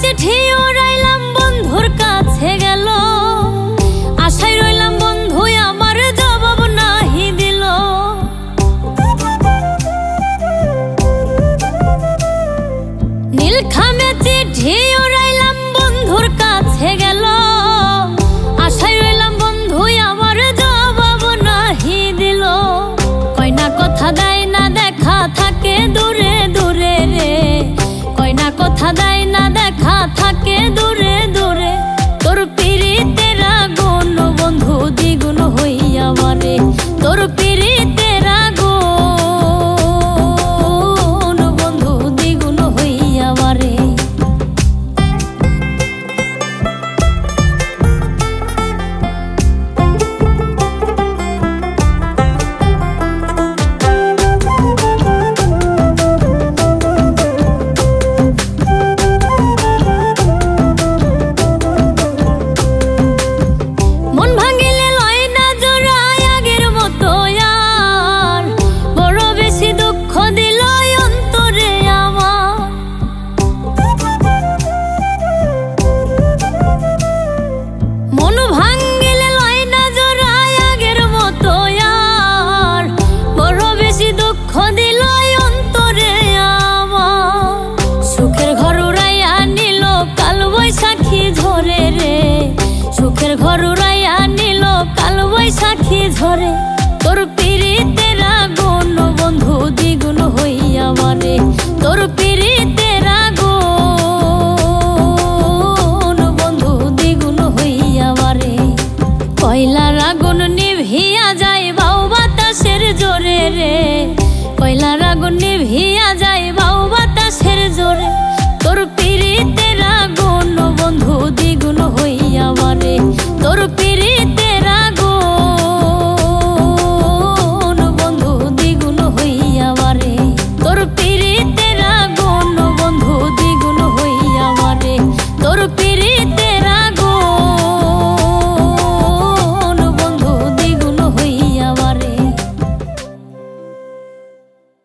চিঠি উড়াইলাম বন্ধুর কাছে গেল, আশায় রইলাম বন্ধু আমার জবাব নাহি দিল। নীলখামে চিঠি উড়াইলাম বন্ধুর কাছে গেল, আশায় রইলাম বন্ধু আমার জবাব নাহি দিল। কয়না কথা দেয় না দেখা থাকে দূরে দূরে রে, কয়না কথা দেয় না দেখা থাকে দূরে দূরে। তোর পিরিতের আগুন বন্ধু দ্বিগুণ হইয়া মারে, তোর পিরিতের আগুন বন্ধু দ্বিগুণ হইয়া মারে। সুখের ঘর উড়াইয়া নিল কাল বৈশাখী ঝরে, তোর পিরিতের আগুন